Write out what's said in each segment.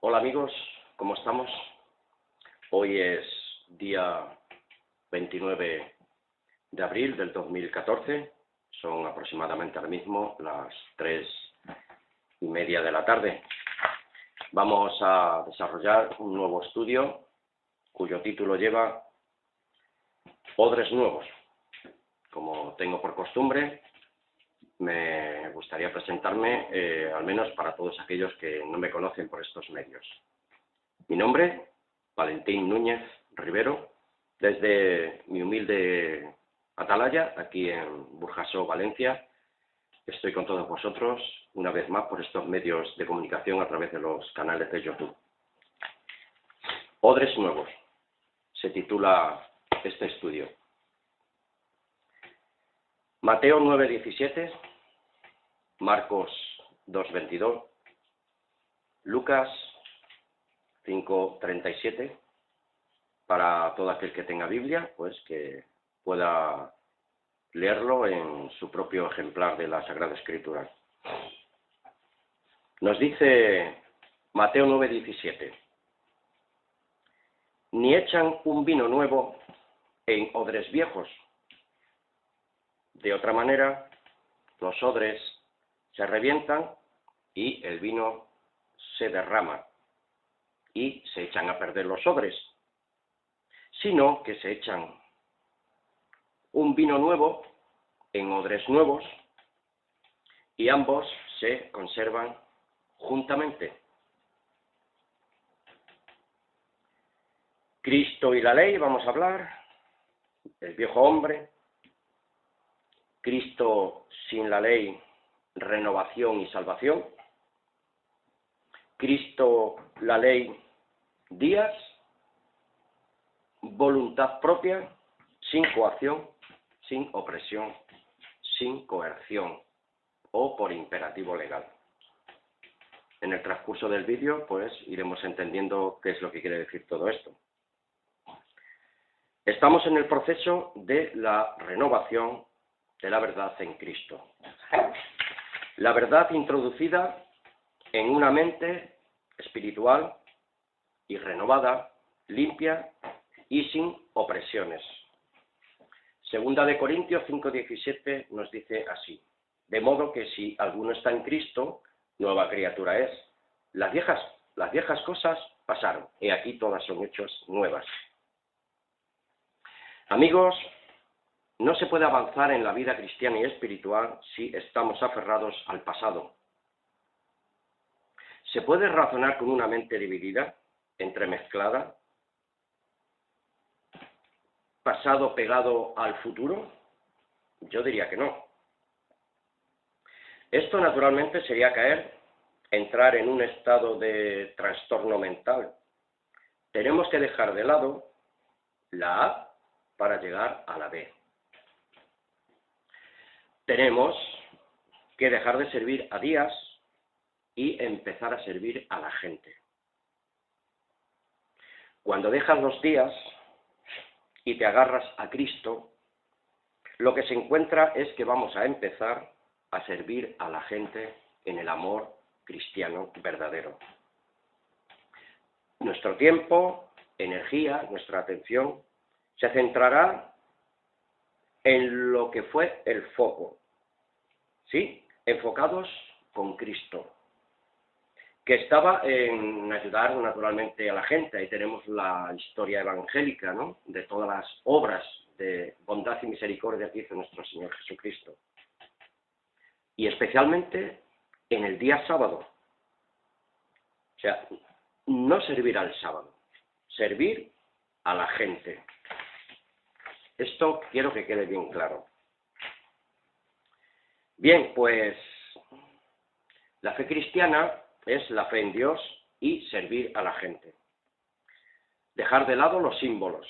Hola amigos, ¿cómo estamos? Hoy es día 29 de abril del 2014, son aproximadamente ahora mismo las 3:30 de la tarde. Vamos a desarrollar un nuevo estudio cuyo título lleva Odres Nuevos. Como tengo por costumbre, me gustaría presentarme, al menos para todos aquellos que no me conocen por estos medios. Mi nombre, Valentín Núñez Rivero, desde mi humilde atalaya, aquí en Burjasó, Valencia. Estoy con todos vosotros, una vez más, por estos medios de comunicación a través de los canales de YouTube. Odres Nuevos, se titula este estudio. Mateo 9:17, Marcos 2:22, Lucas 5:37, para todo aquel que tenga Biblia, pues que pueda leerlo en su propio ejemplar de la Sagrada Escritura. Nos dice Mateo 9:17, ni echan un vino nuevo en odres viejos. De otra manera, los odres se revientan y el vino se derrama y se echan a perder los odres, sino que se echan un vino nuevo en odres nuevos y ambos se conservan juntamente. Cristo y la ley, vamos a hablar, el viejo hombre, Cristo sin la ley, renovación y salvación, Cristo, la ley, días, voluntad propia, sin coacción, sin opresión, sin coerción o por imperativo legal. En el transcurso del vídeo, pues, iremos entendiendo qué es lo que quiere decir todo esto. Estamos en el proceso de la renovación de la verdad en Cristo. La verdad introducida en una mente espiritual y renovada, limpia y sin opresiones. Segunda de Corintios 5:17 nos dice así: de modo que si alguno está en Cristo, nueva criatura es. Las viejas cosas pasaron, y aquí todas son hechas nuevas. Amigos, no se puede avanzar en la vida cristiana y espiritual si estamos aferrados al pasado. ¿Se puede razonar con una mente dividida, entremezclada, pasado pegado al futuro? Yo diría que no. Esto naturalmente sería entrar en un estado de trastorno mental. Tenemos que dejar de lado la A para llegar a la B. Tenemos que dejar de servir a días y empezar a servir a la gente. Cuando dejas los días y te agarras a Cristo, lo que se encuentra es que vamos a empezar a servir a la gente en el amor cristiano verdadero. Nuestro tiempo, energía, nuestra atención se centrará en lo que fue el foco, ¿sí? Enfocados con Cristo, que estaba en ayudar naturalmente a la gente. Ahí tenemos la historia evangélica, ¿no?, de todas las obras de bondad y misericordia que hizo nuestro Señor Jesucristo. Y especialmente en el día sábado. O sea, no servir al sábado, servir a la gente. Esto quiero que quede bien claro. Bien, pues la fe cristiana es la fe en Dios y servir a la gente. Dejar de lado los símbolos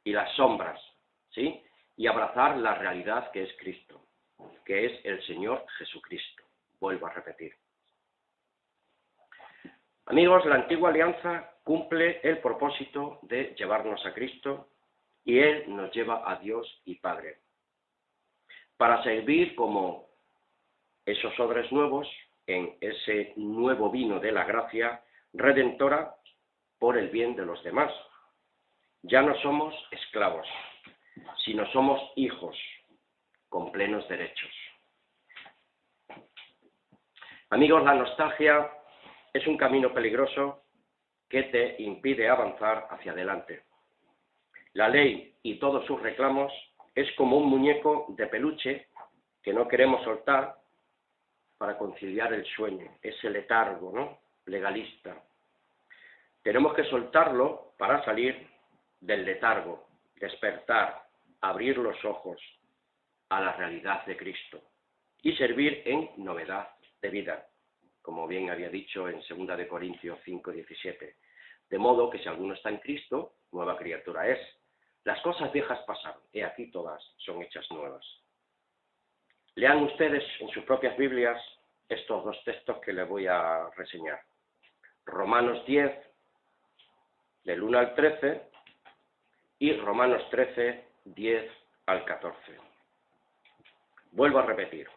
y las sombras, ¿sí? Y abrazar la realidad que es Cristo, que es el Señor Jesucristo. Vuelvo a repetir. Amigos, la antigua alianza cumple el propósito de llevarnos a Cristo y Él nos lleva a Dios y Padre, para servir como esos odres nuevos en ese nuevo vino de la gracia redentora por el bien de los demás. Ya no somos esclavos, sino somos hijos con plenos derechos. Amigos, la nostalgia es un camino peligroso que te impide avanzar hacia adelante. La ley y todos sus reclamos es como un muñeco de peluche que no queremos soltar para conciliar el sueño, ese letargo, ¿no?, legalista. Tenemos que soltarlo para salir del letargo, despertar, abrir los ojos a la realidad de Cristo y servir en novedad de vida, como bien había dicho en 2 de Corintios 5:17. De modo que si alguno está en Cristo, nueva criatura es. Las cosas viejas pasaron, he aquí todas son hechas nuevas. Lean ustedes en sus propias Biblias estos dos textos que les voy a reseñar. Romanos 10, del 1 al 13, y Romanos 13, 10 al 14. Vuelvo a repetir.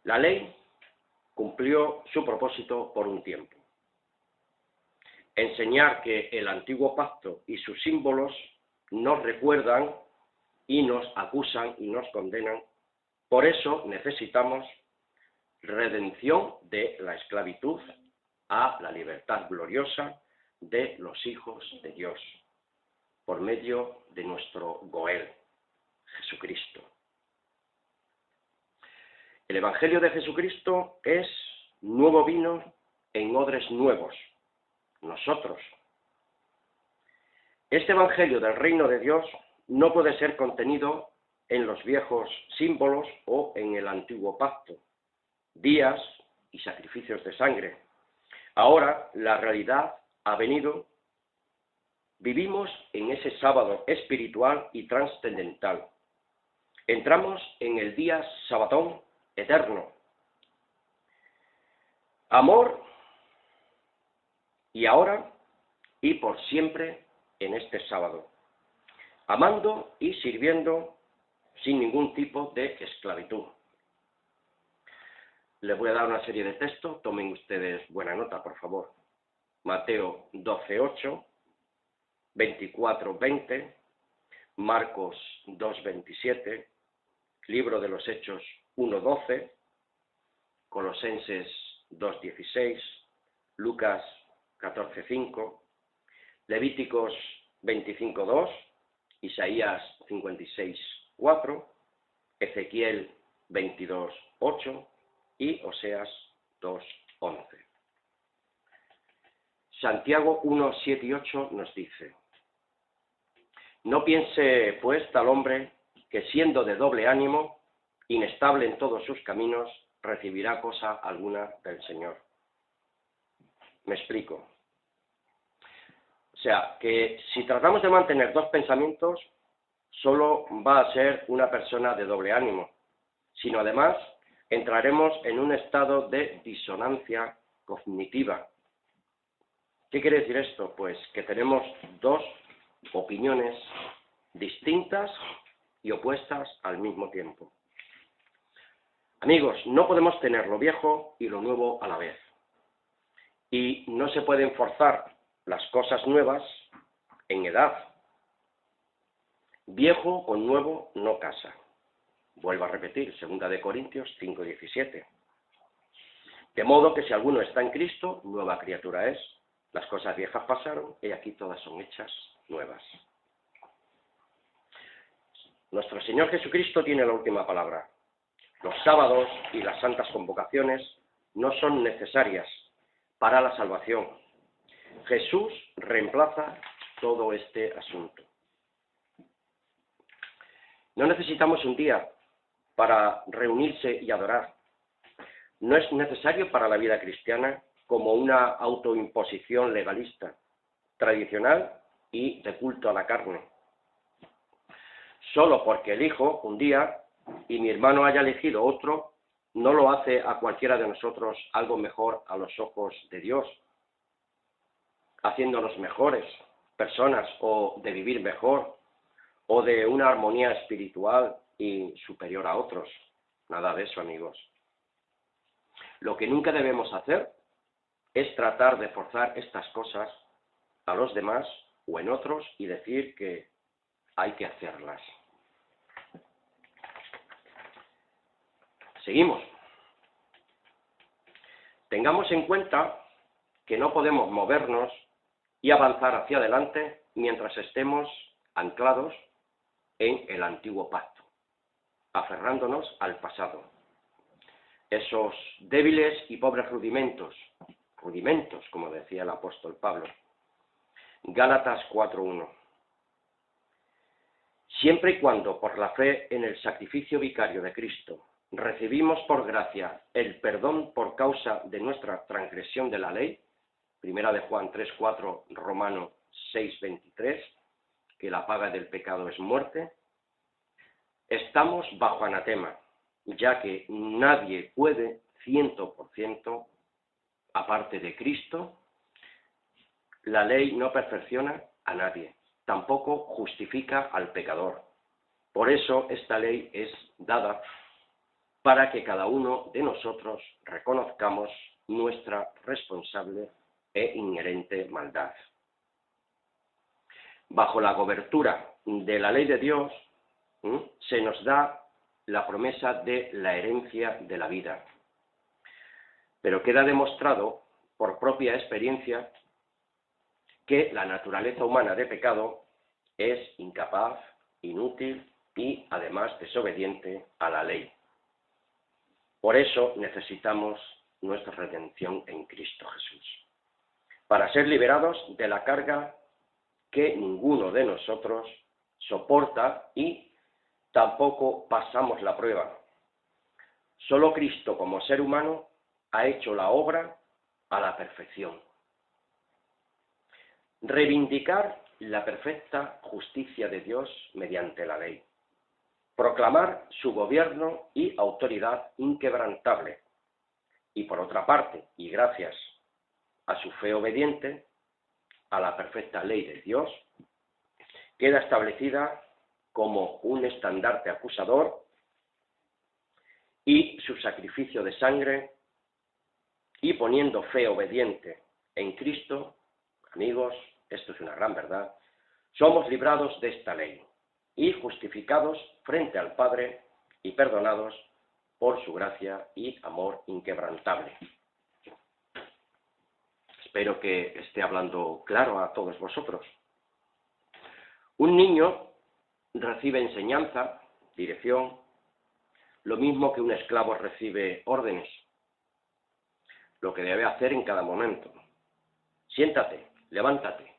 La ley cumplió su propósito por un tiempo. Enseñar que el antiguo pacto y sus símbolos nos recuerdan y nos acusan y nos condenan. Por eso necesitamos redención de la esclavitud a la libertad gloriosa de los hijos de Dios, por medio de nuestro Goel, Jesucristo. El Evangelio de Jesucristo es nuevo vino en odres nuevos, nosotros. Este Evangelio del reino de Dios no puede ser contenido en los viejos símbolos o en el antiguo pacto, días y sacrificios de sangre. Ahora la realidad ha venido, vivimos en ese sábado espiritual y trascendental. Entramos en el día sabatón eterno. Amor, y ahora y por siempre en este sábado, amando y sirviendo sin ningún tipo de esclavitud. Les voy a dar una serie de textos, tomen ustedes buena nota, por favor. Mateo 12:8, 24:20, Marcos 2:27, Libro de los Hechos 1:12, Colosenses 2:16, Lucas 14:5, Levíticos 25:2, Isaías 56:4, Ezequiel 22:8 y Oseas 2:11. Santiago 1:7 y 8 nos dice: no piense pues tal hombre que siendo de doble ánimo, inestable en todos sus caminos, recibirá cosa alguna del Señor. Me explico. O sea, que si tratamos de mantener dos pensamientos, solo va a ser una persona de doble ánimo, sino además entraremos en un estado de disonancia cognitiva. ¿Qué quiere decir esto? Pues que tenemos dos opiniones distintas y opuestas al mismo tiempo. Amigos, no podemos tener lo viejo y lo nuevo a la vez. Y no se pueden forzar las cosas nuevas en edad. Viejo con nuevo no casa. Vuelvo a repetir, 2 de Corintios 5:17. De modo que si alguno está en Cristo, nueva criatura es. Las cosas viejas pasaron y aquí todas son hechas nuevas. Nuestro Señor Jesucristo tiene la última palabra. Los sábados y las santas convocaciones no son necesarias para la salvación. Jesús reemplaza todo este asunto. No necesitamos un día para reunirse y adorar. No es necesario para la vida cristiana como una autoimposición legalista, tradicional y de culto a la carne. Solo porque elijo un día y mi hermano haya elegido otro, no lo hace a cualquiera de nosotros algo mejor a los ojos de Dios, haciéndonos mejores personas o de vivir mejor o de una armonía espiritual y superior a otros. Nada de eso, amigos. Lo que nunca debemos hacer es tratar de forzar estas cosas a los demás o en otros y decir que hay que hacerlas. Seguimos. Tengamos en cuenta que no podemos movernos y avanzar hacia adelante mientras estemos anclados en el antiguo pacto, aferrándonos al pasado. Esos débiles y pobres rudimentos, como decía el apóstol Pablo. Gálatas 4:1. Siempre y cuando, por la fe en el sacrificio vicario de Cristo, recibimos por gracia el perdón por causa de nuestra transgresión de la ley, primera de Juan 3:4, Romano 6:23, que la paga del pecado es muerte, estamos bajo anatema, ya que nadie puede 100%, aparte de Cristo. La ley no perfecciona a nadie, tampoco justifica al pecador. Por eso esta ley es dada para que cada uno de nosotros reconozcamos nuestra responsable e inherente maldad. Bajo la cobertura de la ley de Dios, se nos da la promesa de la herencia de la vida. Pero queda demostrado por propia experiencia que la naturaleza humana de pecado es incapaz, inútil y además desobediente a la ley. Por eso necesitamos nuestra redención en Cristo Jesús, para ser liberados de la carga que ninguno de nosotros soporta y tampoco pasamos la prueba. Solo Cristo como ser humano ha hecho la obra a la perfección. Reivindicar la perfecta justicia de Dios mediante la ley. Proclamar su gobierno y autoridad inquebrantable. Y por otra parte, y gracias a su fe obediente a la perfecta ley de Dios, queda establecida como un estandarte acusador y su sacrificio de sangre, y poniendo fe obediente en Cristo, amigos, esto es una gran verdad, somos librados de esta ley y justificados frente al Padre y perdonados por su gracia y amor inquebrantable. Espero que esté hablando claro a todos vosotros. Un niño recibe enseñanza, dirección, lo mismo que un esclavo recibe órdenes, lo que debe hacer en cada momento. Siéntate, levántate,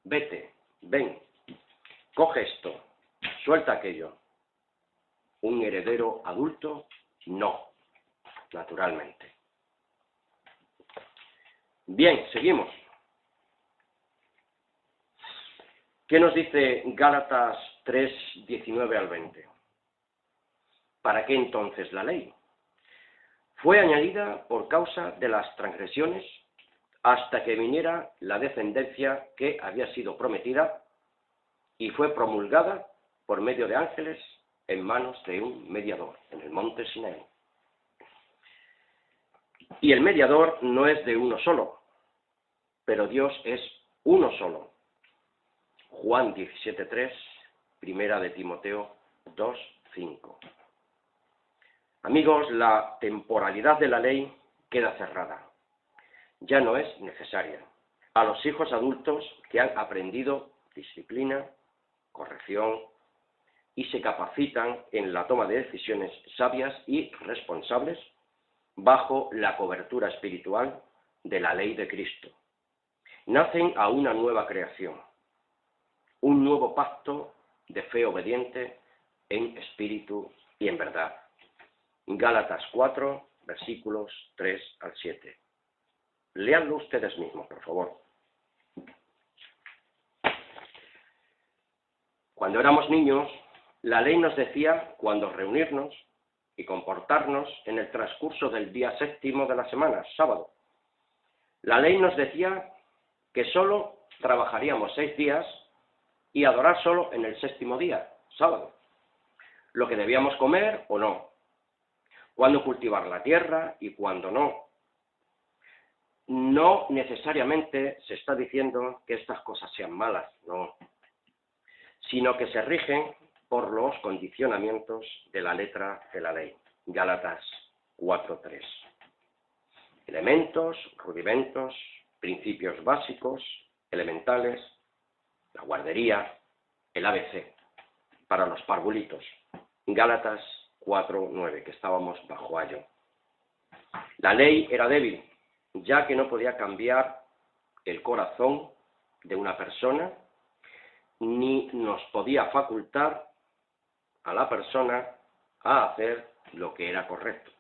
vete, ven, coge esto, suelta aquello. Un heredero adulto, no, naturalmente. Bien, seguimos. ¿Qué nos dice Gálatas 3, 19 al 20? ¿Para qué entonces la ley? Fue añadida por causa de las transgresiones hasta que viniera la descendencia que había sido prometida y fue promulgada por medio de ángeles en manos de un mediador en el monte Sinaí. Y el mediador no es de uno solo, pero Dios es uno solo. Juan 17:3, primera de Timoteo 2:5. Amigos, la temporalidad de la ley queda cerrada. Ya no es necesaria. A los hijos adultos que han aprendido disciplina, corrección y se capacitan en la toma de decisiones sabias y responsables bajo la cobertura espiritual de la ley de Cristo. Nacen a una nueva creación, un nuevo pacto de fe obediente en espíritu y en verdad. Gálatas 4, versículos 3 al 7. Léanlo ustedes mismos, por favor. Cuando éramos niños, la ley nos decía cuándo reunirnos y comportarnos en el transcurso del día séptimo de la semana, sábado. La ley nos decía que solo trabajaríamos 6 días y adorar solo en el séptimo día, sábado. Lo que debíamos comer o no. Cuándo cultivar la tierra y cuándo no. no necesariamente se está diciendo que estas cosas sean malas, no, sino que se rigen por los condicionamientos de la letra de la ley. Gálatas 4:3. Elementos, rudimentos, principios básicos, elementales, la guardería, el ABC, para los parvulitos. Gálatas 4:9, que estábamos bajo ayo. La ley era débil, ya que no podía cambiar el corazón de una persona, ni nos podía facultar a la persona a hacer lo que era correcto.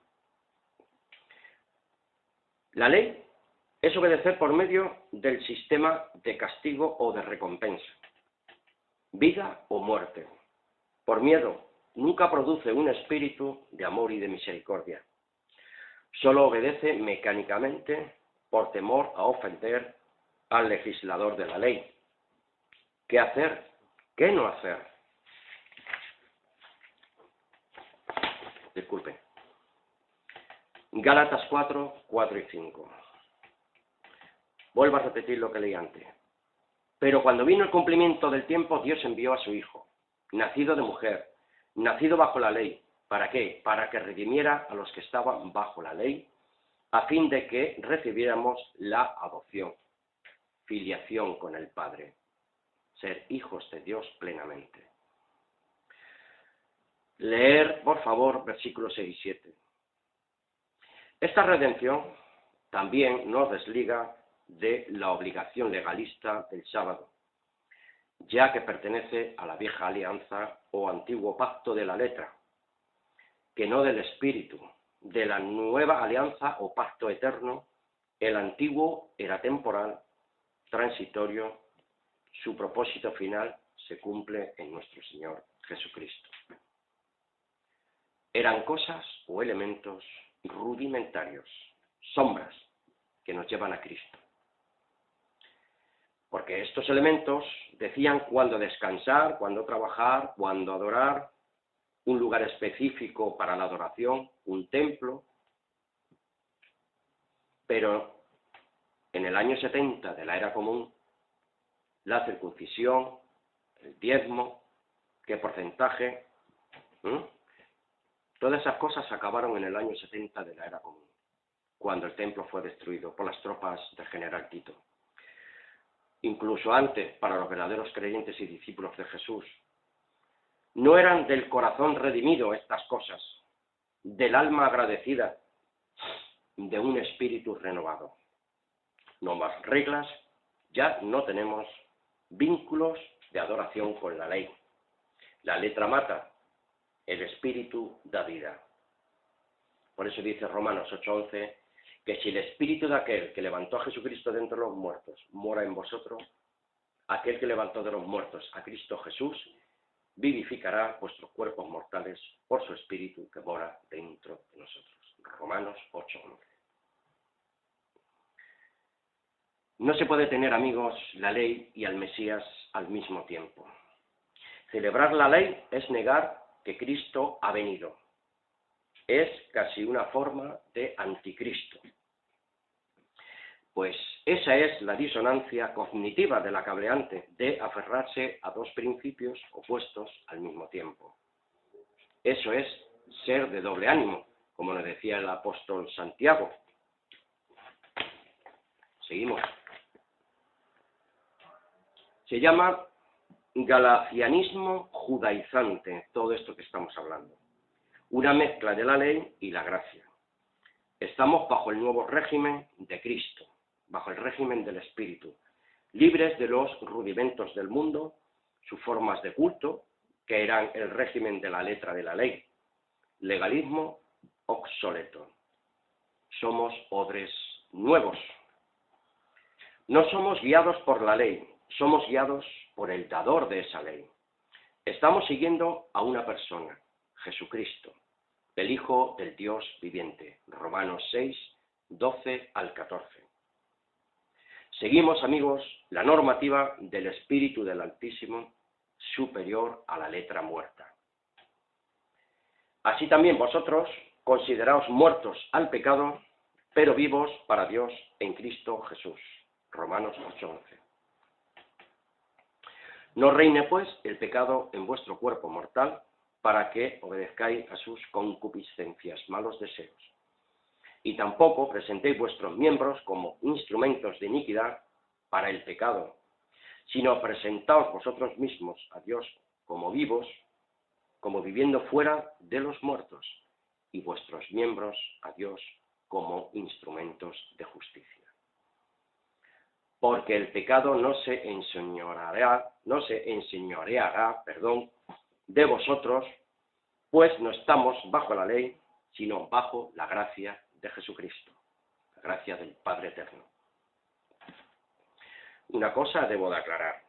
La ley es obedecer por medio del sistema de castigo o de recompensa, vida o muerte. Por miedo, nunca produce un espíritu de amor y de misericordia. Solo obedece mecánicamente por temor a ofender al legislador de la ley. ¿Qué hacer? ¿Qué no hacer? Disculpe. Gálatas 4:4 y 5. Vuelvo a repetir lo que leí antes. Pero cuando vino el cumplimiento del tiempo, Dios envió a su Hijo, nacido de mujer, nacido bajo la ley. ¿Para qué? Para que redimiera a los que estaban bajo la ley, a fin de que recibiéramos la adopción, filiación con el Padre, ser hijos de Dios plenamente. Leer, por favor, versículos 6 y 7. Esta redención también nos desliga de la obligación legalista del sábado, ya que pertenece a la vieja alianza o antiguo pacto de la letra, que no del espíritu. De la nueva alianza o pacto eterno, el antiguo era temporal, transitorio, su propósito final se cumple en nuestro Señor Jesucristo. Eran cosas o elementos rudimentarios, sombras que nos llevan a Cristo. Porque estos elementos decían cuándo descansar, cuándo trabajar, cuándo adorar, un lugar específico para la adoración, un templo. Pero en el año 70 de la era común, la circuncisión, el diezmo, qué porcentaje, todas esas cosas acabaron en el año 70 de la era común, cuando el templo fue destruido por las tropas del general Tito. Incluso antes, para los verdaderos creyentes y discípulos de Jesús, no eran del corazón redimido estas cosas, del alma agradecida, de un espíritu renovado. No más reglas, ya no tenemos vínculos de adoración con la ley. La letra mata, el espíritu da vida. Por eso dice Romanos 8:11, que si el espíritu de aquel que levantó a Jesucristo de entre los muertos mora en vosotros, aquel que levantó de los muertos a Cristo Jesús vivificará vuestros cuerpos mortales por su espíritu que mora dentro de nosotros. Romanos 8:11. No se puede tener, amigos, la ley y al Mesías al mismo tiempo. Celebrar la ley es negar que Cristo ha venido. Es casi una forma de anticristo. Pues esa es la disonancia cognitiva de la que hablé antes, de aferrarse a dos principios opuestos al mismo tiempo. Eso es ser de doble ánimo, como nos decía el apóstol Santiago. Seguimos. Se llama galacianismo judaizante, todo esto que estamos hablando. Una mezcla de la ley y la gracia. Estamos bajo el nuevo régimen de Cristo, bajo el régimen del Espíritu, libres de los rudimentos del mundo, sus formas de culto, que eran el régimen de la letra de la ley. Legalismo obsoleto. Somos odres nuevos. No somos guiados por la ley, somos guiados por el dador de esa ley. Estamos siguiendo a una persona, Jesucristo, el Hijo del Dios viviente. Romanos 6:12 al 14. Seguimos, amigos, la normativa del Espíritu del Altísimo superior a la letra muerta. Así también vosotros consideraos muertos al pecado pero vivos para Dios en Cristo Jesús. Romanos 8:11. No reine pues el pecado en vuestro cuerpo mortal, para que obedezcáis a sus concupiscencias, malos deseos. Y tampoco presentéis vuestros miembros como instrumentos de iniquidad para el pecado, sino presentaos vosotros mismos a Dios como vivos, como viviendo fuera de los muertos, y vuestros miembros a Dios como instrumentos de justicia. Porque el pecado no se enseñoreará, de vosotros, pues no estamos bajo la ley, sino bajo la gracia de Jesucristo, la gracia del Padre Eterno. Una cosa debo de aclarar.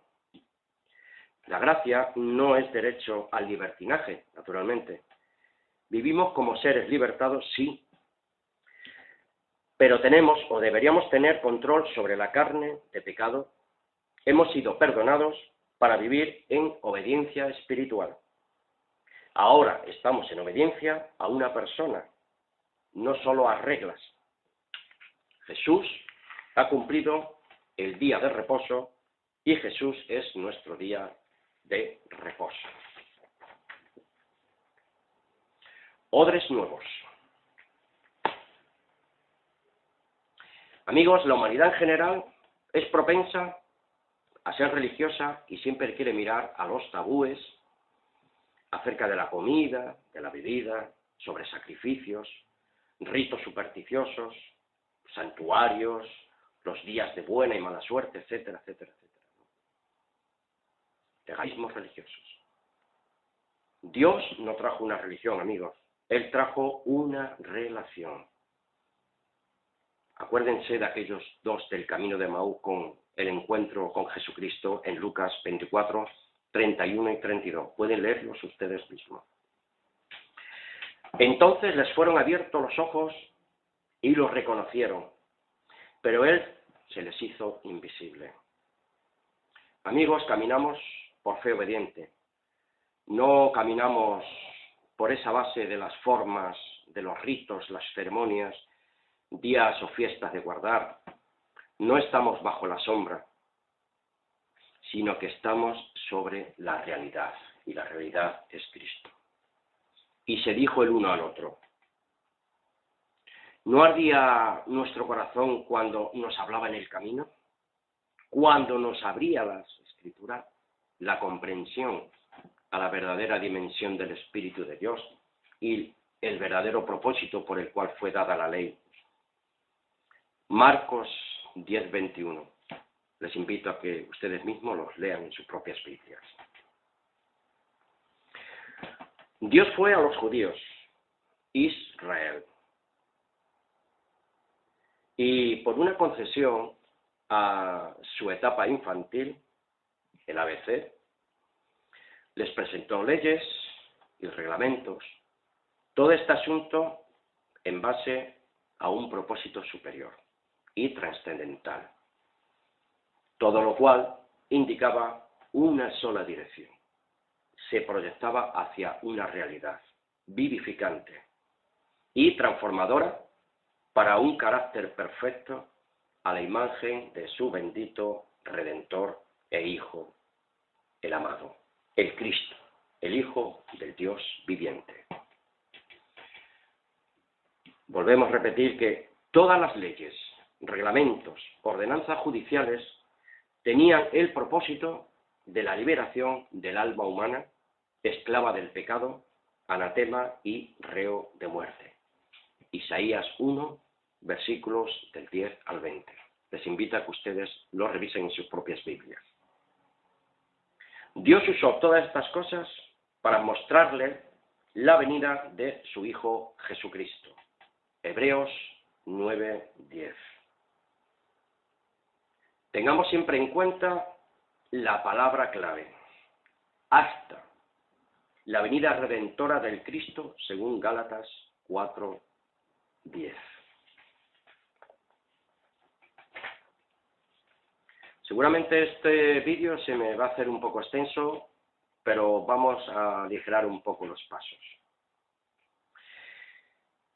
La gracia no es derecho al libertinaje, naturalmente. Vivimos como seres libertados, sí, pero tenemos o deberíamos tener control sobre la carne de pecado. Hemos sido perdonados para vivir en obediencia espiritual. Ahora estamos en obediencia a una persona, no solo a reglas. Jesús ha cumplido el día de reposo y Jesús es nuestro día de reposo. Odres nuevos. Amigos, la humanidad en general es propensa a ser religiosa y siempre quiere mirar a los tabúes acerca de la comida, de la bebida, sobre sacrificios, ritos supersticiosos, santuarios, los días de buena y mala suerte, etcétera, etcétera, etcétera. Legalismos religiosos. Dios no trajo una religión, amigos. Él trajo una relación. Acuérdense de aquellos dos del camino de Emaús con el encuentro con Jesucristo en Lucas 24, 31 y 32. Pueden leerlos ustedes mismos. Entonces les fueron abiertos los ojos y los reconocieron, pero Él se les hizo invisible. Amigos, caminamos por fe obediente. No caminamos por esa base de las formas, de los ritos, las ceremonias, días o fiestas de guardar. No estamos bajo la sombra, sino que estamos sobre la realidad, y la realidad es Cristo. Y se dijo el uno al otro: ¿no ardía nuestro corazón cuando nos hablaba en el camino? Cuando nos abría las Escrituras, la comprensión a la verdadera dimensión del Espíritu de Dios y el verdadero propósito por el cual fue dada la ley. Marcos 10:21. Les invito a que ustedes mismos los lean en sus propias Biblias. Dios fue a los judíos, Israel, y por una concesión a su etapa infantil, el ABC, les presentó leyes y reglamentos, todo este asunto en base a un propósito superior y trascendental, todo lo cual indicaba una sola dirección. Se proyectaba hacia una realidad vivificante y transformadora para un carácter perfecto a la imagen de su bendito Redentor e Hijo, el amado, el Cristo, el Hijo del Dios viviente. Volvemos a repetir que todas las leyes, reglamentos, ordenanzas judiciales tenían el propósito de la liberación del alma humana, esclava del pecado, anatema y reo de muerte. Isaías 1, versículos del 10 al 20. Les invito a que ustedes lo revisen en sus propias Biblias. Dios usó todas estas cosas para mostrarle la venida de su Hijo Jesucristo. Hebreos 9:10. Tengamos siempre en cuenta la palabra clave: hasta la venida redentora del Cristo, según Gálatas 4:10. Seguramente este vídeo se me va a hacer un poco extenso, pero vamos a aligerar un poco los pasos.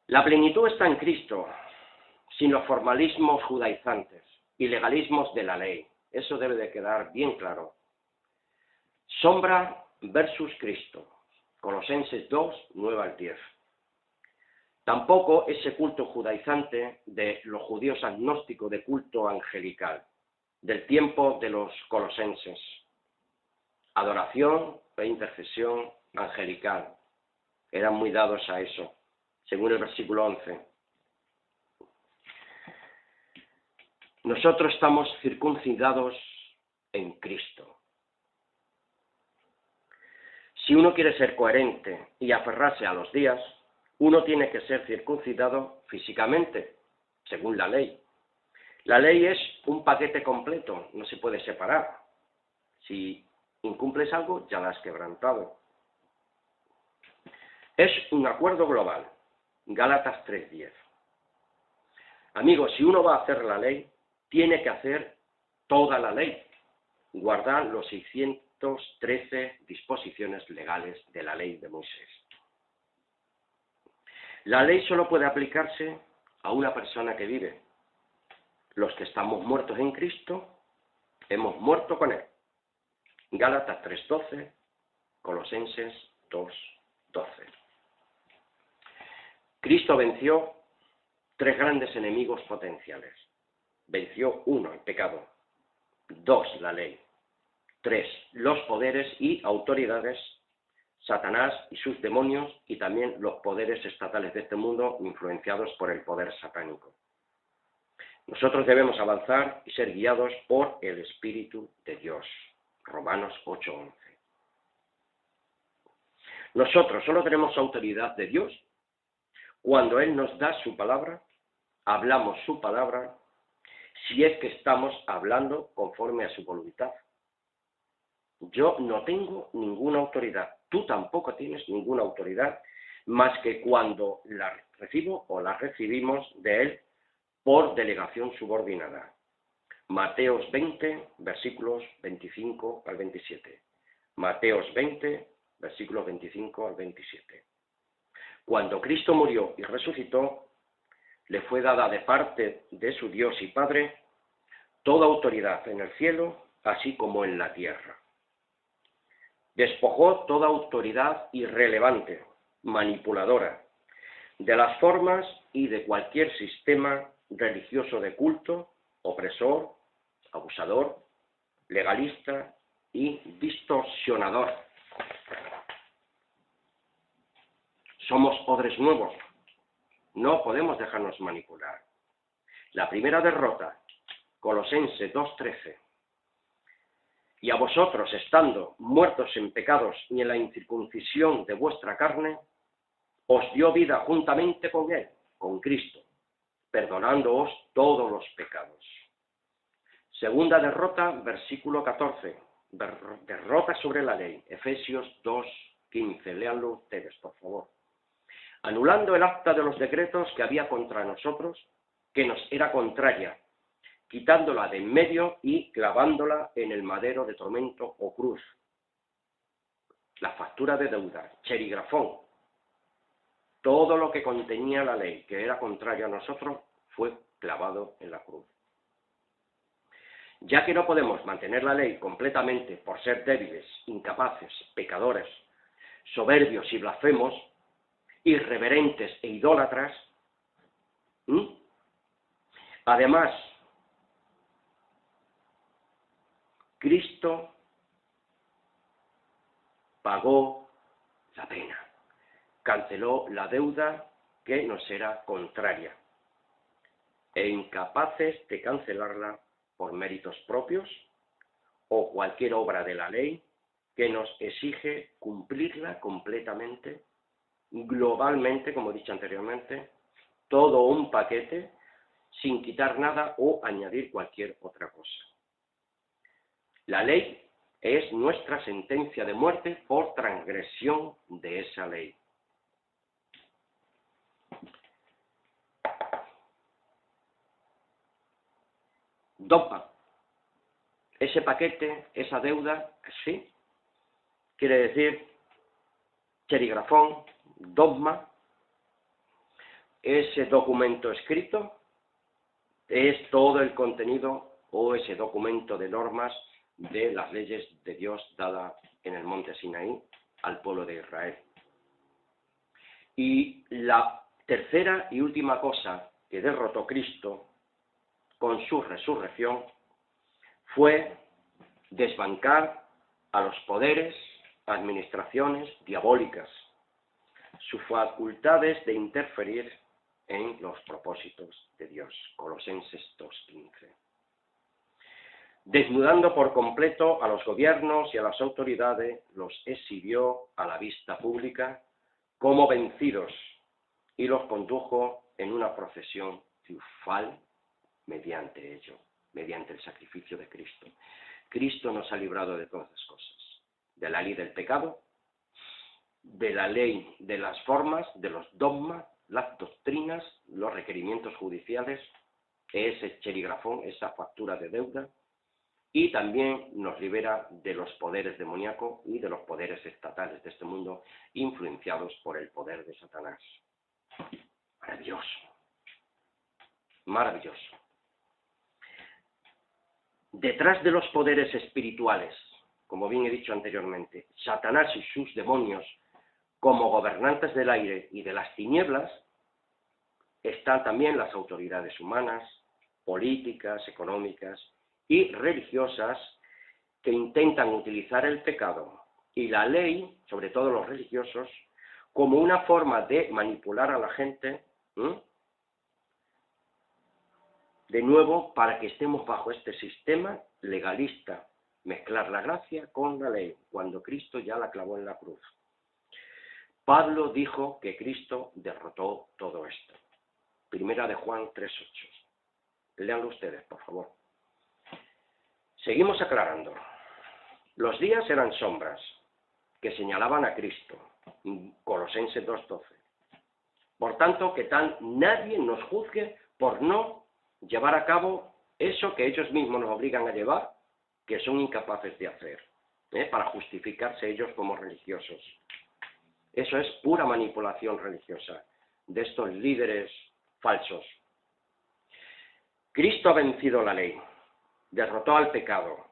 La plenitud está en Cristo. sin los formalismos judaizantes y legalismos de la ley. Eso debe de quedar bien claro. Sombra versus Cristo. Colosenses 2, 9 al 10. Tampoco ese culto judaizante de los judíos agnósticos de culto angelical, del tiempo de los colosenses. Adoración e intercesión angelical. Eran muy dados a eso, según el versículo 11. Nosotros estamos circuncidados en Cristo. Si uno quiere ser coherente y aferrarse a los días, uno tiene que ser circuncidado físicamente, según la ley. La ley es un paquete completo, no se puede separar. Si incumples algo, ya la has quebrantado. Es un acuerdo global. Gálatas 3:10. Amigos, si uno va a hacer la ley, tiene que hacer toda la ley. Guardar los 613 disposiciones legales de la ley de Moisés. La ley solo puede aplicarse a una persona que vive. Los que estamos muertos en Cristo, hemos muerto con Él. Gálatas 3:12, Colosenses 2:12. Cristo venció 3 grandes enemigos potenciales. Venció 1, el pecado. 2, la ley. 3, los poderes y autoridades, Satanás y sus demonios, y también los poderes estatales de este mundo influenciados por el poder satánico. Nosotros debemos avanzar y ser guiados por el Espíritu de Dios. Romanos 8:11. Nosotros solo tenemos autoridad de Dios cuando Él nos da su palabra, hablamos su palabra, si es que estamos hablando conforme a su voluntad. Yo no tengo ninguna autoridad, tú tampoco tienes ninguna autoridad, más que cuando la recibo o la recibimos de Él por delegación subordinada. Mateos 20, versículos 25 al 27. Mateos 20, versículos 25 al 27. Cuando Cristo murió y resucitó, le fue dada de parte de su Dios y Padre toda autoridad en el cielo, así como en la tierra. Despojó toda autoridad irrelevante, manipuladora, de las formas y de cualquier sistema religioso de culto, opresor, abusador, legalista y distorsionador. Somos odres nuevos, no podemos dejarnos manipular. La primera derrota, Colosenses 2:13. Y a vosotros, estando muertos en pecados y en la incircuncisión de vuestra carne, os dio vida juntamente con Él, con Cristo, perdonándoos todos los pecados. Segunda derrota, versículo 14. Derrota sobre la ley, Efesios 2:15. Léanlo ustedes, por favor. Anulando el acta de los decretos que había contra nosotros, que nos era contraria, quitándola de en medio y clavándola en el madero de tormento o cruz. La factura de deuda, cherigrafón, todo lo que contenía la ley que era contrario a nosotros fue clavado en la cruz. Ya que no podemos mantener la ley completamente por ser débiles, incapaces, pecadores, soberbios y blasfemos, irreverentes e idólatras, además, Cristo pagó la pena, canceló la deuda que nos era contraria, e incapaces de cancelarla por méritos propios o cualquier obra de la ley que nos exige cumplirla completamente, globalmente, como he dicho anteriormente, todo un paquete, sin quitar nada o añadir cualquier otra cosa. La ley es nuestra sentencia de muerte por transgresión de esa ley. Dogma. Ese paquete, esa deuda, sí, quiere decir cherigrafón, dogma, ese documento escrito es todo el contenido o ese documento de normas de las leyes de Dios dadas en el monte Sinaí al pueblo de Israel. Y la tercera y última cosa que derrotó Cristo con su resurrección fue desbancar a los poderes, administraciones diabólicas, sus facultades de interferir en los propósitos de Dios. Colosenses 2:15. Desnudando por completo a los gobiernos y a las autoridades, los exhibió a la vista pública como vencidos y los condujo en una procesión triunfal mediante ello, mediante el sacrificio de Cristo. Cristo nos ha librado de todas las cosas, de la ley del pecado, de la ley de las formas, de los dogmas, las doctrinas, los requerimientos judiciales, ese cherigrafón, esa factura de deuda, y también nos libera de los poderes demoníacos y de los poderes estatales de este mundo, influenciados por el poder de Satanás. Maravilloso, maravilloso. Detrás de los poderes espirituales, como bien he dicho anteriormente, Satanás y sus demonios, como gobernantes del aire y de las tinieblas, están también las autoridades humanas, políticas, económicas y religiosas que intentan utilizar el pecado y la ley, sobre todo los religiosos, como una forma de manipular a la gente, de nuevo, para que estemos bajo este sistema legalista, mezclar la gracia con la ley, cuando Cristo ya la clavó en la cruz. Pablo dijo que Cristo derrotó todo esto. Primera de Juan 3:8. Léanlo ustedes, por favor. Seguimos aclarando. Los días eran sombras que señalaban a Cristo. Colosenses 2:12. Por tanto, que tal nadie nos juzgue por no llevar a cabo eso que ellos mismos nos obligan a llevar, que son incapaces de hacer, para justificarse ellos como religiosos. Eso es pura manipulación religiosa de estos líderes falsos. Cristo ha vencido la ley, derrotó al pecado,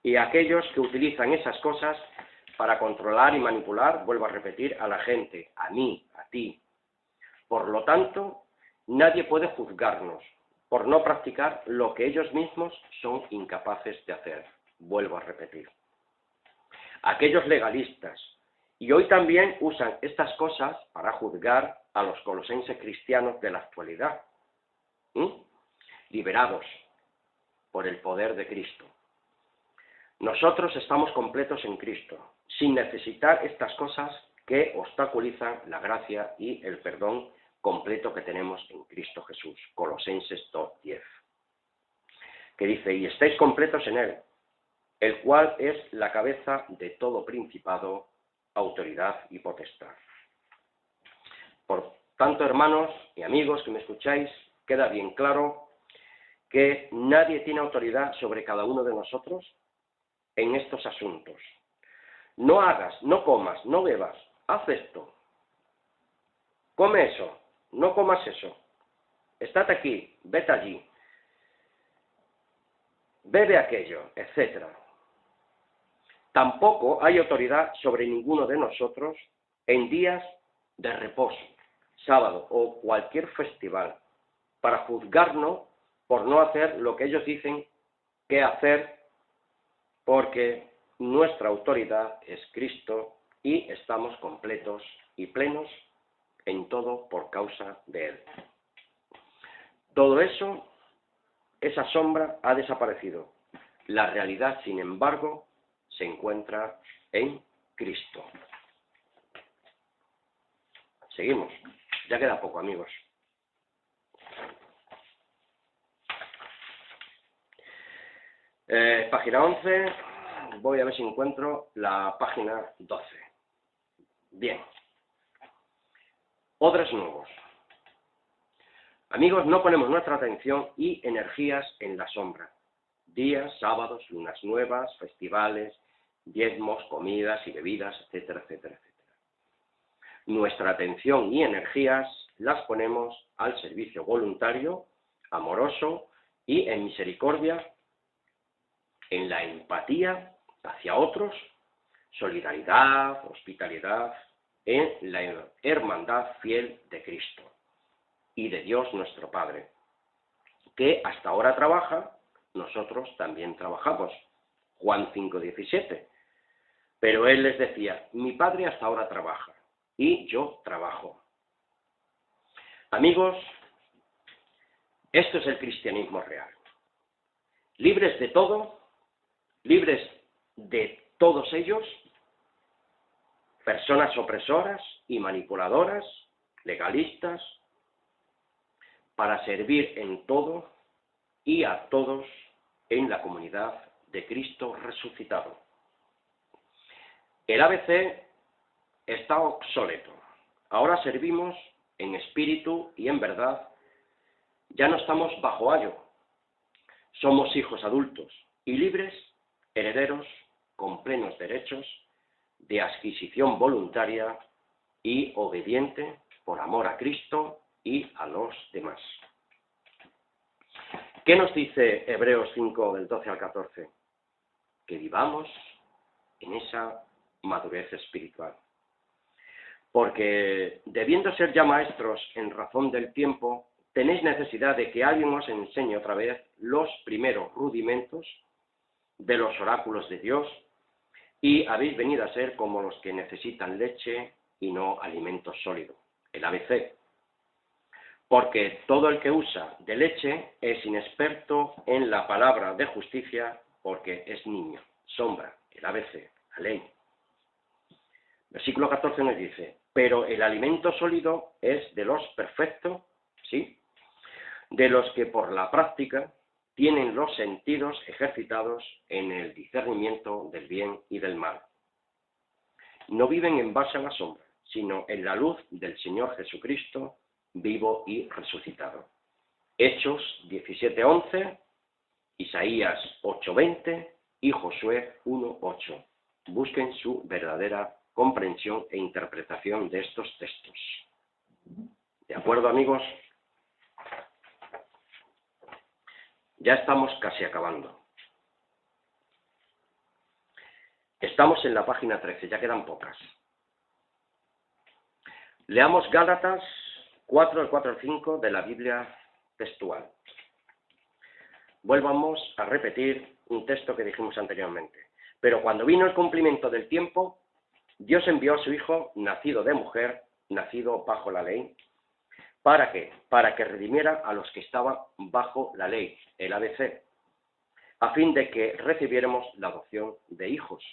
y aquellos que utilizan esas cosas para controlar y manipular, vuelvo a repetir, a la gente, a mí, a ti. Por lo tanto, nadie puede juzgarnos por no practicar lo que ellos mismos son incapaces de hacer. Vuelvo a repetir. Aquellos legalistas, y hoy también usan estas cosas para juzgar a los colosenses cristianos de la actualidad, liberados por el poder de Cristo. Nosotros estamos completos en Cristo, sin necesitar estas cosas que obstaculizan la gracia y el perdón completo que tenemos en Cristo Jesús. Colosenses 2:10. Que dice, y estáis completos en Él, el cual es la cabeza de todo principado, autoridad y potestad. Por tanto, hermanos y amigos que me escucháis, queda bien claro que nadie tiene autoridad sobre cada uno de nosotros en estos asuntos. No hagas, no comas, no bebas, haz esto. Come eso, no comas eso. Estate aquí, vete allí. Bebe aquello, etc. Tampoco hay autoridad sobre ninguno de nosotros en días de reposo, sábado o cualquier festival, para juzgarnos por no hacer lo que ellos dicen que hacer, porque nuestra autoridad es Cristo y estamos completos y plenos en todo por causa de Él. Todo eso, esa sombra ha desaparecido. La realidad, sin embargo, se encuentra en Cristo. Seguimos. Ya queda poco, amigos. Página 11. Voy a ver si encuentro la página 12. Bien. Odres nuevos. Amigos, no ponemos nuestra atención y energías en la sombra. Días, sábados, lunas nuevas, festivales, diezmos, comidas y bebidas, etcétera, etcétera, etcétera. Nuestra atención y energías las ponemos al servicio voluntario amoroso y en misericordia, en la empatía hacia otros, solidaridad, hospitalidad, en la hermandad fiel de Cristo y de Dios nuestro Padre, que hasta ahora trabaja, nosotros también trabajamos. Juan 5:17. Pero él les decía, mi Padre hasta ahora trabaja y yo trabajo. Amigos, esto es el cristianismo real. Libres de todo, libres de todos ellos, personas opresoras y manipuladoras, legalistas, para servir en todo y a todos en la comunidad de Cristo resucitado. El ABC está obsoleto. Ahora servimos en espíritu y en verdad. Ya no estamos bajo ayo. Somos hijos adultos y libres, herederos con plenos derechos, de adquisición voluntaria y obediente por amor a Cristo y a los demás. ¿Qué nos dice Hebreos 5, del 12 al 14? Que vivamos en esa madurez espiritual. Porque, debiendo ser ya maestros en razón del tiempo, tenéis necesidad de que alguien os enseñe otra vez los primeros rudimentos de los oráculos de Dios, y habéis venido a ser como los que necesitan leche y no alimento sólido, el ABC. Porque todo el que usa de leche es inexperto en la palabra de justicia, porque es niño, sombra, el ABC, la ley. Versículo 14 nos dice, pero el alimento sólido es de los perfectos, ¿sí?, de los que por la práctica tienen los sentidos ejercitados en el discernimiento del bien y del mal. No viven en base a la sombra, sino en la luz del Señor Jesucristo, vivo y resucitado. Hechos 17:11, Isaías 8:20 y Josué 1:8. Busquen su verdadera comprensión e interpretación de estos textos. ¿De acuerdo, amigos? Ya estamos casi acabando. Estamos en la página 13, ya quedan pocas. Leamos Gálatas 4, del 4 al 5 de la Biblia textual. Volvamos a repetir un texto que dijimos anteriormente. Pero cuando vino el cumplimiento del tiempo, Dios envió a su Hijo, nacido de mujer, nacido bajo la ley. ¿Para qué? Para que redimiera a los que estaban bajo la ley, el ABC, a fin de que recibiéramos la adopción de hijos.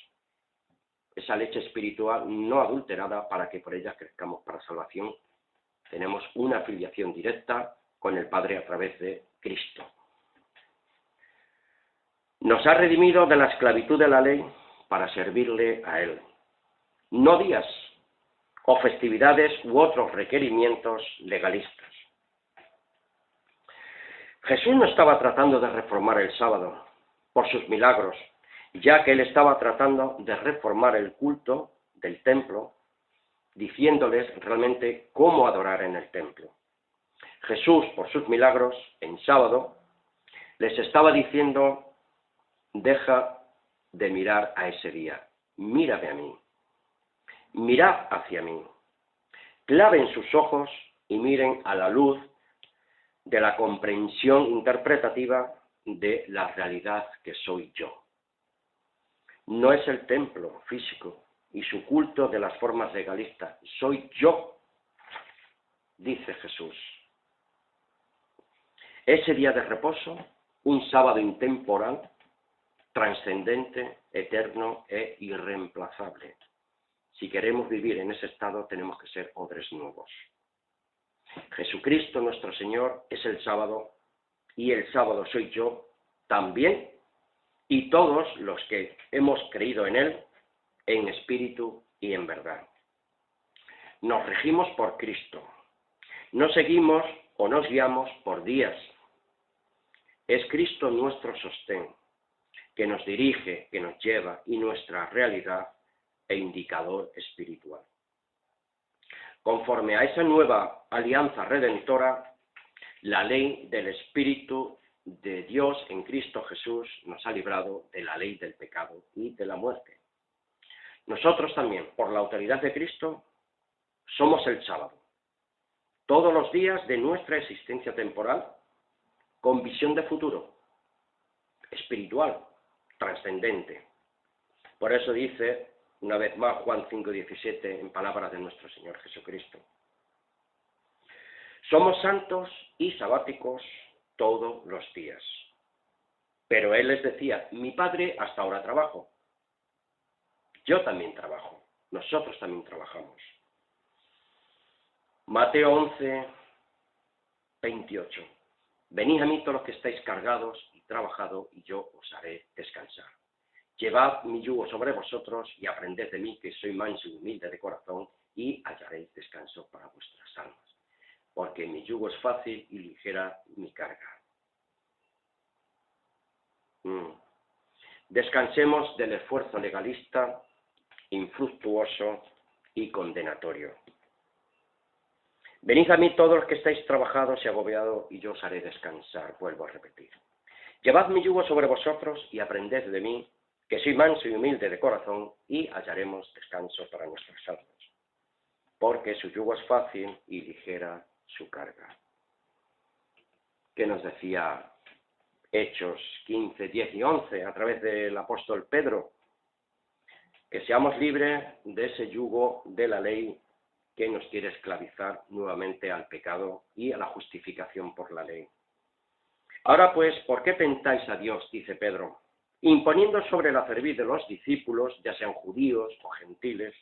Esa leche espiritual no adulterada para que por ella crezcamos para salvación. Tenemos una afiliación directa con el Padre a través de Cristo. Nos ha redimido de la esclavitud de la ley para servirle a Él. No días o festividades u otros requerimientos legalistas. Jesús no estaba tratando de reformar el sábado por sus milagros, ya que Él estaba tratando de reformar el culto del templo, diciéndoles realmente cómo adorar en el templo. Jesús, por sus milagros, en sábado, les estaba diciendo, deja de mirar a ese día, mírame a mí. Mirad hacia mí, claven sus ojos y miren a la luz de la comprensión interpretativa de la realidad que soy yo. No es el templo físico y su culto de las formas legalistas, soy yo, dice Jesús. Ese día de reposo, un sábado intemporal, trascendente, eterno e irreemplazable. Si queremos vivir en ese estado, tenemos que ser odres nuevos. Jesucristo, nuestro Señor, es el sábado, y el sábado soy yo también, y todos los que hemos creído en Él, en espíritu y en verdad. Nos regimos por Cristo. No seguimos o nos guiamos por días. Es Cristo nuestro sostén, que nos dirige, que nos lleva, y nuestra realidad e indicador espiritual. Conforme a esa nueva alianza redentora, La ley del Espíritu de Dios en Cristo Jesús nos ha librado de la ley del pecado y de la muerte. Nosotros también, por la autoridad de Cristo, somos el sábado. Todos los días de nuestra existencia temporal, con visión de futuro, espiritual, trascendente. Por eso dice, una vez más, Juan 5:17, en palabras de nuestro Señor Jesucristo: somos santos y sabáticos todos los días. Pero Él les decía, mi Padre hasta ahora trabajo. Yo también trabajo. Nosotros también trabajamos. Mateo 11:28. Venid a mí todos los que estáis cargados y trabajados, y yo os haré descansar. Llevad mi yugo sobre vosotros y aprended de mí, que soy manso y humilde de corazón, y hallaréis descanso para vuestras almas. Porque mi yugo es fácil y ligera mi carga. Descansemos del esfuerzo legalista, infructuoso y condenatorio. Venid a mí todos los que estáis trabajados y agobiados, y yo os haré descansar. Vuelvo a repetir. Llevad mi yugo sobre vosotros y aprended de mí, que soy manso y humilde de corazón, y hallaremos descanso para nuestras almas. Porque su yugo es fácil y ligera su carga. ¿Qué nos decía Hechos 15, 10 y 11 a través del apóstol Pedro? Que seamos libres de ese yugo de la ley que nos quiere esclavizar nuevamente al pecado y a la justificación por la ley. Ahora pues, ¿por qué tentáis a Dios?, dice Pedro, imponiendo sobre la cerviz de los discípulos, ya sean judíos o gentiles,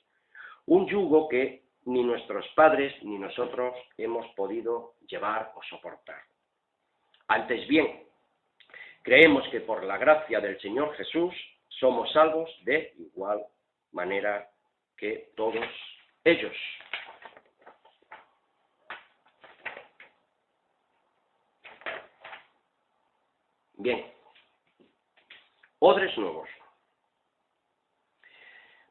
un yugo que ni nuestros padres ni nosotros hemos podido llevar o soportar. Antes bien, creemos que por la gracia del Señor Jesús somos salvos de igual manera que todos ellos. Bien, odres nuevos.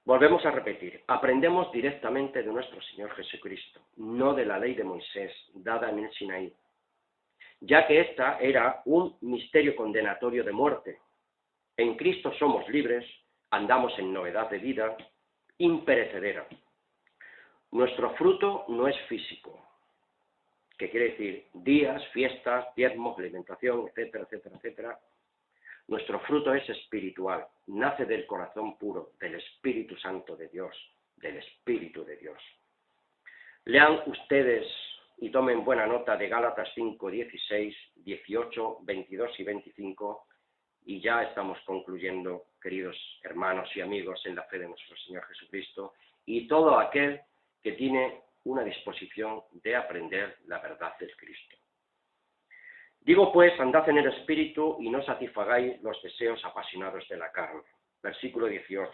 Volvemos a repetir, aprendemos directamente de nuestro Señor Jesucristo, no de la ley de Moisés dada en el Sinaí, ya que esta era un misterio condenatorio de muerte. En Cristo somos libres, andamos en novedad de vida, imperecedera. Nuestro fruto no es físico, que quiere decir días, fiestas, diezmos, alimentación, etcétera, etcétera, etcétera. Nuestro fruto es espiritual, nace del corazón puro, del Espíritu Santo de Dios, del Espíritu de Dios. Lean ustedes y tomen buena nota de Gálatas 5, 16, 18, 22 y 25, y ya estamos concluyendo, queridos hermanos y amigos, en la fe de nuestro Señor Jesucristo, y todo aquel que tiene una disposición de aprender la verdad del Cristo. Digo pues, andad en el Espíritu y no satisfagáis los deseos apasionados de la carne. Versículo 18.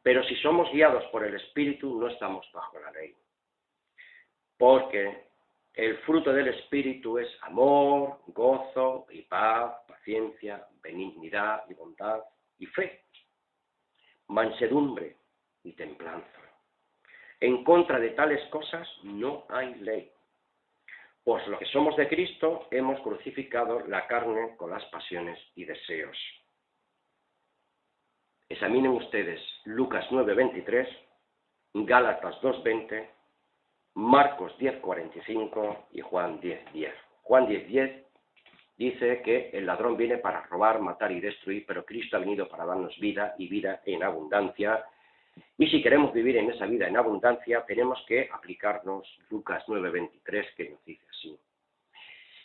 Pero si somos guiados por el Espíritu, no estamos bajo la ley. Porque el fruto del Espíritu es amor, gozo y paz, paciencia, benignidad y bondad y fe, mansedumbre y templanza. En contra de tales cosas no hay ley. Pues los que somos de Cristo hemos crucificado la carne con las pasiones y deseos. Examinen ustedes Lucas 9:23, Gálatas 2:20, Marcos 10:45 y Juan 10:10. Juan 10:10 dice que el ladrón viene para robar, matar y destruir, pero Cristo ha venido para darnos vida y vida en abundancia. Y si queremos vivir en esa vida en abundancia, tenemos que aplicarnos Lucas 9:23, que nos dice así: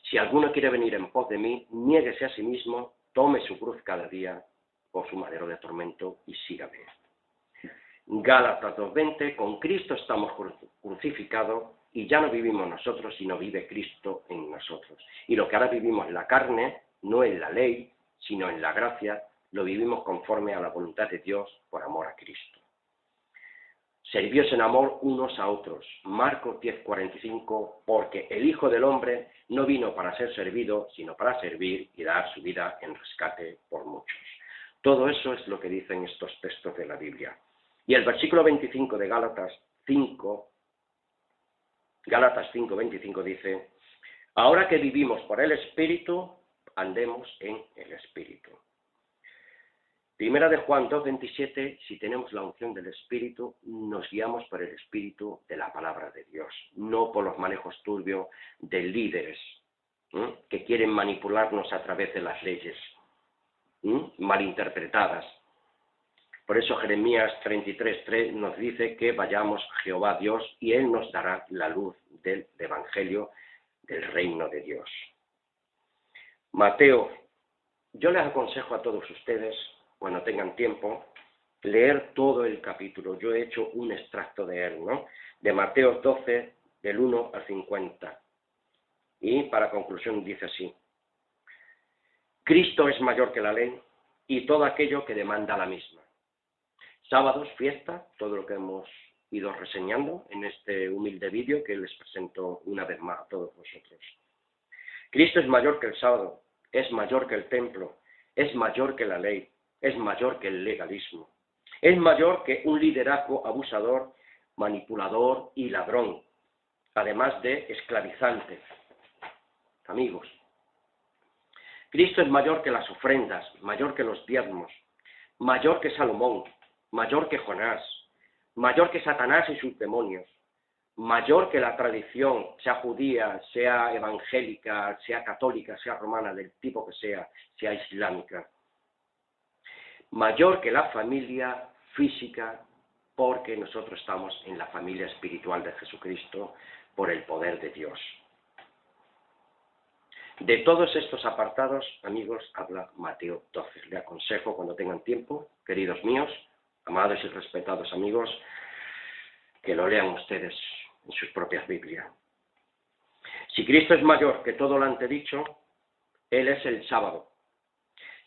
si alguno quiere venir en pos de mí, niéguese a sí mismo, tome su cruz cada día por su madero de tormento y sígame. Gálatas 2:20, con Cristo estamos crucificados y ya no vivimos nosotros, sino vive Cristo en nosotros. Y lo que ahora vivimos en la carne, no en la ley, sino en la gracia, lo vivimos conforme a la voluntad de Dios por amor a Cristo. Servíos en amor unos a otros. Marcos 10:45, porque el Hijo del Hombre no vino para ser servido, sino para servir y dar su vida en rescate por muchos. Todo eso es lo que dicen estos textos de la Biblia. Y el versículo 25 de Gálatas 5:25 dice: Ahora que vivimos por el Espíritu, andemos en el Espíritu. Primera de Juan 2:27, si tenemos la unción del Espíritu, nos guiamos por el Espíritu de la palabra de Dios, no por los manejos turbios de líderes que quieren manipularnos a través de las leyes malinterpretadas. Por eso Jeremías 33:3 nos dice que vayamos a Jehová Dios y Él nos dará la luz del Evangelio del reino de Dios. Mateo, yo les aconsejo a todos ustedes, cuando tengan tiempo, leer todo el capítulo. Yo he hecho un extracto de él, ¿no? De Mateo 12, del 1 al 50. Y para conclusión dice así: Cristo es mayor que la ley y todo aquello que demanda la misma. Sábados, fiesta, todo lo que hemos ido reseñando en este humilde vídeo que les presento una vez más a todos vosotros. Cristo es mayor que el sábado, es mayor que el templo, es mayor que la ley, es mayor que el legalismo, es mayor que un liderazgo abusador, manipulador y ladrón, además de esclavizante. Amigos, Cristo es mayor que las ofrendas, mayor que los diezmos, mayor que Salomón, mayor que Jonás, mayor que Satanás y sus demonios, mayor que la tradición, sea judía, sea evangélica, sea católica, sea romana, del tipo que sea islámica, mayor que la familia física, porque nosotros estamos en la familia espiritual de Jesucristo por el poder de Dios. De todos estos apartados, amigos, habla Mateo 12. Le aconsejo cuando tengan tiempo, queridos míos, amados y respetados amigos, que lo lean ustedes en sus propias Biblias. Si Cristo es mayor que todo lo antedicho, Él es el sábado.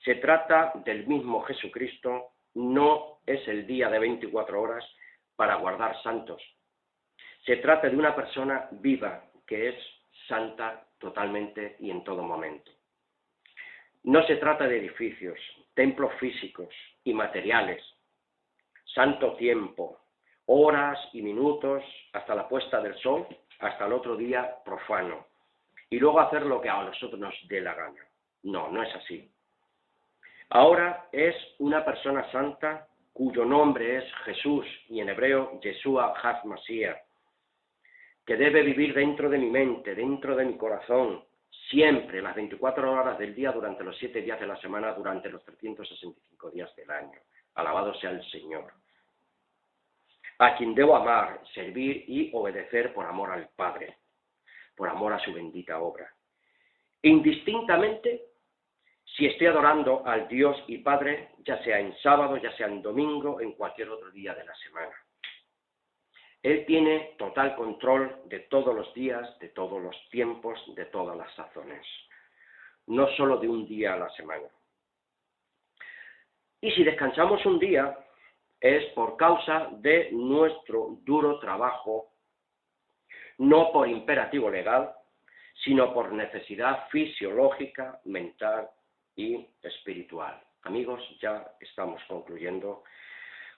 Se trata del mismo Jesucristo, no es el día de 24 horas para guardar santos. Se trata de una persona viva que es santa totalmente y en todo momento. No se trata de edificios, templos físicos y materiales, santo tiempo, horas y minutos hasta la puesta del sol, hasta el otro día profano, y luego hacer lo que a nosotros nos dé la gana. No, no es así. Ahora es una persona santa cuyo nombre es Jesús y en hebreo Yeshua HaMashiach, que debe vivir dentro de mi mente, dentro de mi corazón, siempre, las 24 horas del día, durante los 7 días de la semana, durante los 365 días del año. Alabado sea el Señor. A quien debo amar, servir y obedecer por amor al Padre, por amor a su bendita obra. Indistintamente, si estoy adorando al Dios y Padre, ya sea en sábado, ya sea en domingo, en cualquier otro día de la semana. Él tiene total control de todos los días, de todos los tiempos, de todas las sazones. No solo de un día a la semana. Y si descansamos un día, es por causa de nuestro duro trabajo, no por imperativo legal, sino por necesidad fisiológica, mental y espiritual. Amigos, ya estamos concluyendo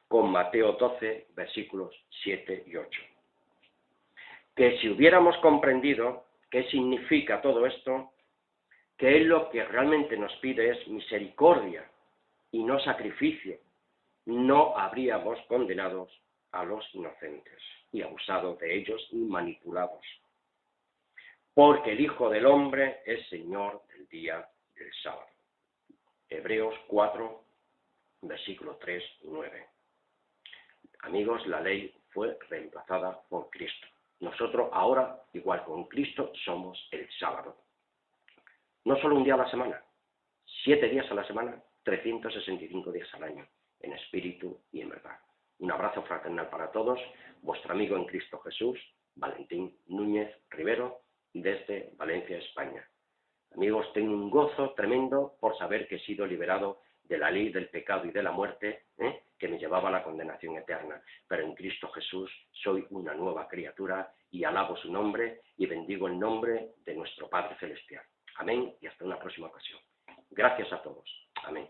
con Mateo 12, versículos 7 y 8. Que si hubiéramos comprendido qué significa todo esto, que Él lo que realmente nos pide es misericordia y no sacrificio, no habríamos condenado a los inocentes y abusado de ellos y manipulados. Porque el Hijo del Hombre es Señor del día del sábado. Hebreos 4, versículo 3 y 9. Amigos, la ley fue reemplazada por Cristo. Nosotros ahora, igual con Cristo, somos el sábado. No solo un día a la semana, 7 días a la semana, 365 días al año, en espíritu y en verdad. Un abrazo fraternal para todos, vuestro amigo en Cristo Jesús, Valentín Núñez Rivero, desde Valencia, España. Amigos, tengo un gozo tremendo por saber que he sido liberado de la ley del pecado y de la muerte, que me llevaba a la condenación eterna. Pero en Cristo Jesús soy una nueva criatura y alabo su nombre y bendigo el nombre de nuestro Padre Celestial. Amén y hasta una próxima ocasión. Gracias a todos. Amén.